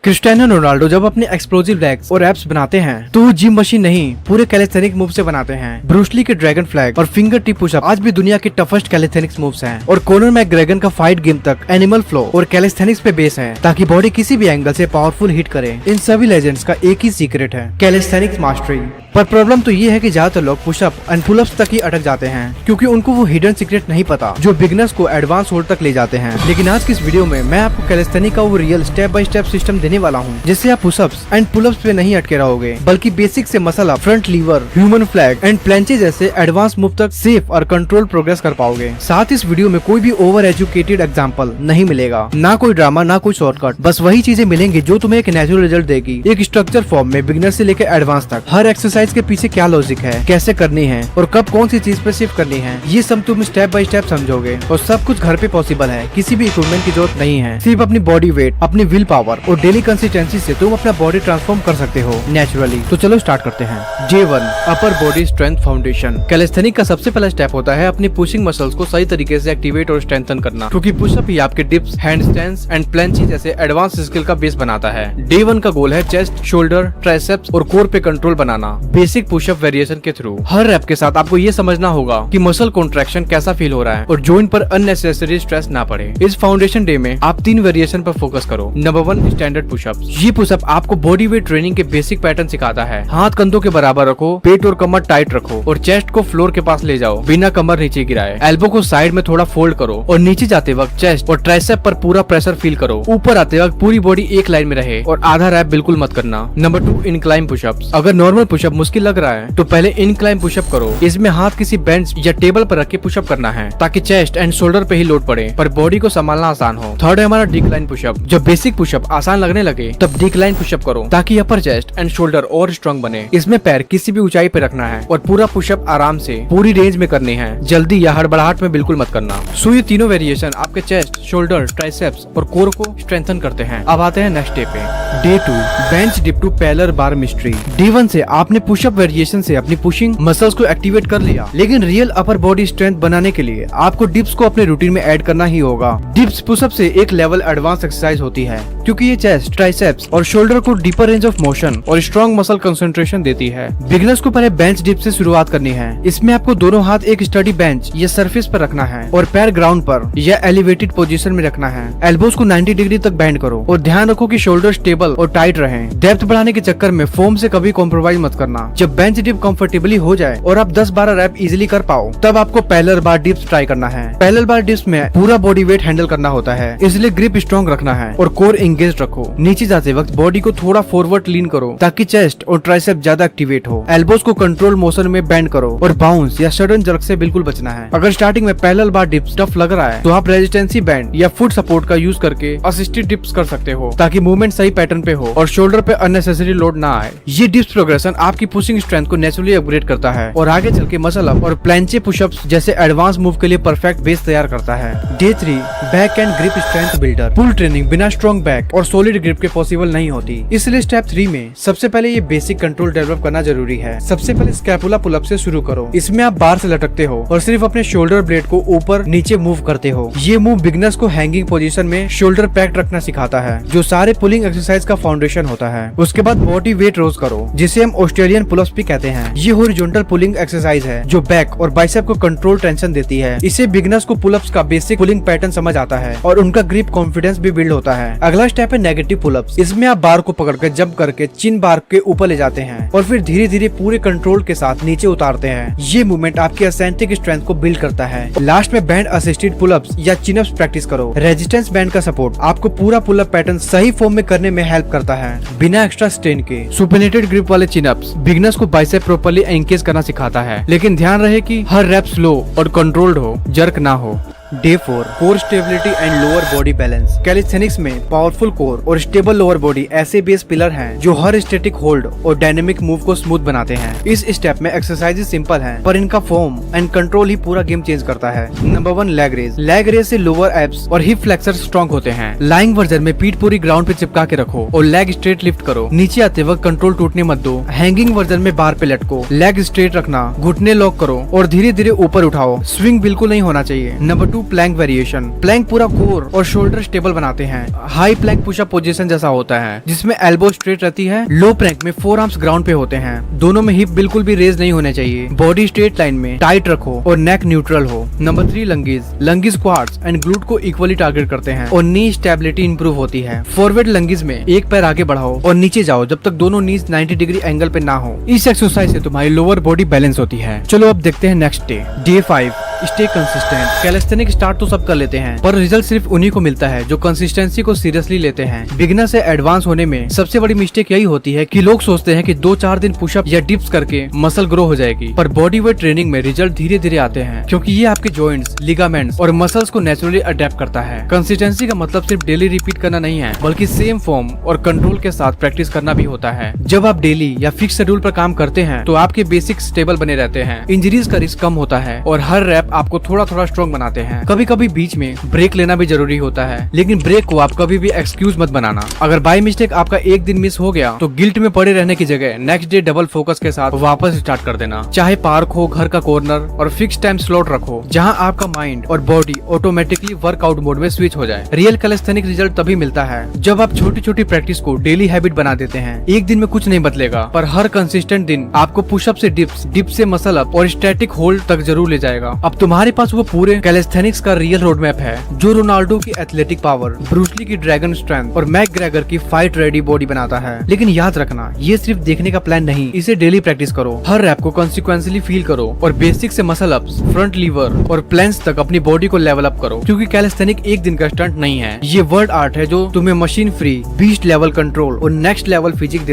Cristiano Ronaldo जब अपने explosive legs और एब्स बनाते हैं तो वो जिम मशीन नहीं पूरे कैलिस्थेनिक मूव से बनाते हैं। ब्रूस ली के ड्रैगन फ्लैग और फिंगर टिप पुशअप आज भी दुनिया के टफेस्ट कैलिस्थेनिक्स मूव्स हैं और कॉनर मैकग्रेगन का फाइट गेम तक एनिमल फ्लो और कैलिस्थेनिक्स पे बेस है ताकि बॉडी किसी भी एंगल से पावरफुल हिट करे। इन सभी लेजेंड्स का एक ही सीक्रेट है, कैलिस्थेनिक्स मास्टरी। पर प्रॉब्लम तो ये है कि ज्यादातर लोग पुशअप एंड पुलअप्स तक ही अटक जाते हैं क्योंकि उनको वो हिडन सीक्रेट नहीं पता जो बिगनर्स को एडवांस होल्ड तक ले जाते हैं। लेकिन आज की इस वीडियो में मैं आपको कैलिस्थेनिक का वो real step by step system देने वाला हूँ जिससे आप पुशअप्स एंड पुलअप्स पे नहीं अटके रहोगे बल्कि बेसिक से muscle up, front lever, human flag and planche जैसे एडवांस मूव तक सेफ और कंट्रोल प्रोग्रेस कर पाओगे। साथ इस वीडियो में कोई भी ओवर एजुकेटेड एग्जाम्पल नहीं मिलेगा, ना कोई ड्रामा ना कोई शॉर्टकट, बस वही चीजें मिलेंगी जो तुम्हें एक नेचुरल रिजल्ट देगी एक स्ट्रक्चर फॉर्म में बिगिनर से लेकर एडवांस तक। हर एक्सरसाइज के पीछे क्या लॉजिक है, कैसे करनी है और कब कौन सी चीज पे शिफ्ट करनी है, ये सब तुम स्टेप बाय स्टेप समझोगे और सब कुछ घर पे पॉसिबल है। किसी भी इक्विपमेंट की जरूरत नहीं है, सिर्फ अपनी बॉडी वेट, अपनी विल पावर और डेली कंसिस्टेंसी से तुम अपना बॉडी ट्रांसफॉर्म कर सकते हो नेचुरली। तो चलो स्टार्ट करते हैं। J1 upper body strength foundation. Calisthenic का सबसे पहला स्टेप होता है अपनी पुशिंग मसल्स को सही तरीके से एक्टिवेट और स्ट्रेंथन करना, क्योंकि पुशअप ही आपके डिप्स, हैंडस्टैंड्स एंड प्लेंची जैसे एडवांस स्किल का बेस बनाता है। Day1 का गोल है चेस्ट, शोल्डर, ट्राइसेप्स और कोर पे कंट्रोल बनाना बेसिक पुशअप वेरिएशन के थ्रू। हर रैप के साथ आपको ये समझना होगा कि मसल कॉन्ट्रैक्शन कैसा फील हो रहा है और जॉइंट पर अननेसेसरी स्ट्रेस ना पड़े। इस फाउंडेशन डे में आप 3 वेरिएशन पर फोकस करो। Number 1 standard pushup. ये पुशअप आपको बॉडी वेट ट्रेनिंग के बेसिक पैटर्न सिखाता है। हाथ कंधों के बराबर रखो, पेट और कमर टाइट रखो और चेस्ट को फ्लोर के पास ले जाओ बिना कमर नीचे गिराए। एल्बो को साइड में थोड़ा फोल्ड करो और नीचे जाते वक्त चेस्ट और ट्राइसेप पर पूरा प्रेशर फील करो। ऊपर आते वक्त पूरी बॉडी एक लाइन में रहे और आधा रैप बिल्कुल मत करना। Number 2 incline pushups. अगर नॉर्मल पुशअप मुश्किल लग रहा है तो पहले इनक्लाइन पुशअप करो। इसमें हाथ किसी बेंच या टेबल पर रख के पुशअप करना है ताकि चेस्ट एंड शोल्डर पे ही लोड पड़े पर बॉडी को संभालना आसान हो। थर्ड है हमारा डिक्लाइन पुशअप। जब बेसिक पुशअप आसान लगने लगे तब डिक्लाइन पुशअप करो ताकि अपर चेस्ट एंड शोल्डर और स्ट्रॉन्ग बने। इसमें पैर किसी भी ऊंचाई पे रखना है और पूरा पुशअप आराम से पूरी रेंज में करनी है, जल्दी या हड़बड़ाहट में बिल्कुल मत करना। सो ये तीनों वेरिएशन आपके चेस्ट, शोल्डर, ट्राइसेप्स और कोर को स्ट्रेंथन करते हैं। अब आते हैं नेक्स्ट डे पे। Day 2 bench dip to parallel bar mastery. Day1 से आपने पुशअप वेरिएशन से अपनी पुशिंग मसल्स को एक्टिवेट कर लिया, लेकिन रियल अपर बॉडी स्ट्रेंथ बनाने के लिए आपको डिप्स को अपने रूटीन में ऐड करना ही होगा। डिप्स पुशअप से एक लेवल एडवांस एक्सरसाइज होती है क्योंकि ये चेस्ट, ट्राइसेप्स और शोल्डर को डीपर रेंज ऑफ मोशन और स्ट्रॉन्ग मसल कंसंट्रेशन देती है। बिगिनर्स को पहले बेंच डिप से शुरुआत करनी है। इसमें आपको दोनों हाथ एक स्टडी बेंच या सरफेस पर रखना है और पैर ग्राउंड पर या एलिवेटेड पोजीशन में रखना है। एल्बोज को 90 डिग्री तक बेंड करो और ध्यान रखो कि शोल्डर स्टेबल और टाइट रहें। डेप्थ बढ़ाने के चक्कर में फोम से कभी कॉम्प्रोमाइज मत करना। जब बेंच डिप कंफर्टेबली हो जाए और आप 10-12 रैप इजीली कर पाओ तब आपको पैरेलल बार डिप्स ट्राई करना है। पैरेलल बार डिप्स में पूरा बॉडी वेट हैंडल करना होता है, इसलिए ग्रिप स्ट्रॉन्ग रखना है और कोर एंगेज रखो। नीचे जाते वक्त बॉडी को थोड़ा फॉरवर्ड लीन करो ताकि चेस्ट और ट्राइसेप ज्यादा एक्टिवेट हो। एल्बोज को कंट्रोल मोशन में बेंड करो और बाउंस या सडन जर्क से बिल्कुल बचना है। अगर स्टार्टिंग में पैरेलल बार डिप्स टफ लग रहा है तो आप रेजिस्टेंसी बैंड या फुट सपोर्ट का यूज करके असिस्टेड डिप्स कर सकते हो ताकि मूवमेंट सही पैटर्न पे हो और शोल्डर पे अननेसेसरी लोड ना आए। ये डिप्स प्रोग्रेशन आपकी पुशिंग स्ट्रेंथ को नेचुरली अपग्रेड करता है और आगे चल के मसल अप और प्लेंचे पुशअप्स जैसे एडवांस मूव के लिए परफेक्ट बेस तैयार करता है। Day 3 back and grip strength builder. Pull training बिना स्ट्रॉन्ग बैक और सॉलिड ग्रिप के पॉसिबल नहीं होती, इसलिए स्टेप 3 में सबसे पहले ये बेसिक कंट्रोल डेवलप करना जरूरी है। सबसे पहले स्कैपुला पुलअप से शुरू करो। इसमें आप बार से लटकते हो और सिर्फ अपने शोल्डर ब्लेड को ऊपर नीचे मूव करते हो। ये मूव बिगनर्स को हैंगिंग पोजीशन में शोल्डर पैक्ड रखना सिखाता है जो सारे पुलिंग एक्सरसाइज का फाउंडेशन होता है। उसके बाद बॉडी वेट रोज करो जिसे हम ऑस्ट्रेलियन पुलअप्स भी कहते हैं। ये हॉरिजॉन्टल पुलिंग एक्सरसाइज है जो बैक और बाइसेप को कंट्रोल टेंशन देती है। इससे बिगनर्स को पुलअप्स का बेसिक पुलिंग पैटर्न समझ आता है और उनका ग्रिप कॉन्फिडेंस भी बिल्ड होता है। अगला स्टेप है नेगेटिव पुलअप्स। इसमें आप बार को पकड़कर जंप करके चिन बार के ऊपर ले जाते हैं और फिर धीरे धीरे पूरे कंट्रोल के साथ नीचे उतारते हैं। ये मूवमेंट आपकी एसेंटिक स्ट्रेंथ को बिल्ड करता है। लास्ट में बैंड असिस्टेड पुलअप्स या चिन अप्स प्रैक्टिस करो। रेजिस्टेंस बैंड का सपोर्ट आपको पूरा पुलअप पैटर्न सही फॉर्म में करने में हेल्प करता है बिना एक्स्ट्रा स्ट्रेन के। सुपरनेटेड ग्रिप वाले चिन अप्स बिगिनर्स को बाइसेप प्रॉपर्ली एंगेज करना सिखाता है, लेकिन ध्यान रहे कि हर रैप स्लो और कंट्रोल्ड हो, जर्क ना हो। Day 4 core stability and lower body balance. Calisthenics में पावरफुल कोर और स्टेबल लोअर बॉडी ऐसे बेस पिलर हैं जो हर स्टैटिक होल्ड और डायनेमिक मूव को स्मूथ बनाते हैं। इस स्टेप में एक्सरसाइजेस सिंपल हैं पर इनका फॉर्म एंड कंट्रोल ही पूरा गेम चेंज करता है। Number 1 leg raise. Leg raise से लोअर एब्स और हिप फ्लेक्सर स्ट्रॉन्ग होते हैं। लाइंग वर्जन में पीठ पूरी ग्राउंड पे चिपका के रखो और लेग स्ट्रेट लिफ्ट करो। नीचे आते वक्त कंट्रोल टूटने मत दो। हैंगिंग वर्जन में बार पे लटको, लेग स्ट्रेट रखना, घुटने लॉक करो और धीरे धीरे ऊपर उठाओ। स्विंग बिल्कुल नहीं होना चाहिए। Number 2 plank variation. प्लैंक पूरा कोर और शोल्डर स्टेबल बनाते हैं। हाई प्लैंक पुशअप पोजीशन जैसा होता है जिसमें एल्बो स्ट्रेट रहती है। लो प्लैंक में 4 आर्म्स ग्राउंड पे होते हैं। दोनों में हिप बिल्कुल भी रेज नहीं होने चाहिए। बॉडी स्ट्रेट लाइन में टाइट रखो और नेक न्यूट्रल हो। नंबर 3 लंगीज। लंगीज क्वाड्स एंड ग्लूट को इक्वली टारगेट करते हैं और नी स्टेबिलिटी इंप्रूव होती है। फॉरवर्ड लंगीज में एक पैर आगे बढ़ाओ और नीचे जाओ जब तक दोनों नीज 90 डिग्री एंगल पे ना हो। इस एक्सरसाइज से तुम्हारी लोअर बॉडी बैलेंस होती है। चलो अब देखते हैं next day 5। Stay consistent. Calisthenic start तो सब कर लेते हैं पर रिजल्ट सिर्फ उन्हीं को मिलता है जो कंसिस्टेंसी को सीरियसली लेते हैं। बिगिनर से एडवांस होने में सबसे बड़ी मिस्टेक यही होती है कि लोग सोचते हैं कि 2-4 दिन पुशअप या डिप्स करके मसल ग्रो हो जाएगी, पर बॉडी वेट ट्रेनिंग में रिजल्ट धीरे धीरे आते हैं क्योंकि ये आपके जॉइंट्स, लिगामेंट्स और मसल्स को नेचुरली अडेप्ट करता है। कंसिस्टेंसी का मतलब सिर्फ डेली रिपीट करना नहीं है बल्कि सेम फॉर्म और कंट्रोल के साथ प्रैक्टिस करना भी होता है। जब आप डेली या फिक्स शेड्यूल पर काम करते हैं तो आपके बेसिक स्टेबल बने रहते हैं, इंजरीज का रिस्क कम होता है और हर रैप आपको थोड़ा थोड़ा स्ट्रॉन्ग बनाते हैं। कभी कभी बीच में ब्रेक लेना भी जरूरी होता है, लेकिन ब्रेक को आप कभी भी एक्सक्यूज मत बनाना। अगर बाय मिस्टेक आपका एक दिन मिस हो गया तो गिल्ट में पड़े रहने की जगह नेक्स्ट डे डबल फोकस के साथ वापस स्टार्ट कर देना। चाहे पार्क हो, घर का कॉर्नर और फिक्स टाइम स्लॉट रखो जहां आपका माइंड और बॉडी ऑटोमेटिकली वर्कआउट मोड में स्विच हो जाए। रियल कैलिस्थेनिक रिजल्ट तभी मिलता है जब आप छोटी छोटी प्रैक्टिस को डेली हैबिट बना देते हैं। एक दिन में कुछ नहीं बदलेगा पर हर कंसिस्टेंट दिन आपको पुशअप से डिप्स, डिप्स से मसल अप और स्टैटिक होल्ड तक जरूर ले जाएगा। अब तुम्हारे पास वो पूरे कैलिस्थेनिक्स का रियल रोड मैप है जो रोनाल्डो की एथलेटिक पावर, ब्रूस ली की ड्रैगन स्ट्रेंथ और मैकग्रेगर की फाइट रेडी बॉडी बनाता है। लेकिन याद रखना, ये सिर्फ देखने का प्लान नहीं, इसे डेली प्रैक्टिस करो। हर रैप को कॉन्सिक्वेंसली फील करो और बेसिक से मसल अप्स, फ्रंट लीवर और प्लेंस तक अपनी बॉडी को लेवल अप करो क्योंकि कैलिस्थेनिक एक दिन का स्टंट नहीं है, ये वर्ल्ड आर्ट है जो तुम्हें machine free, beast level control और नेक्स्ट लेवल फिजिक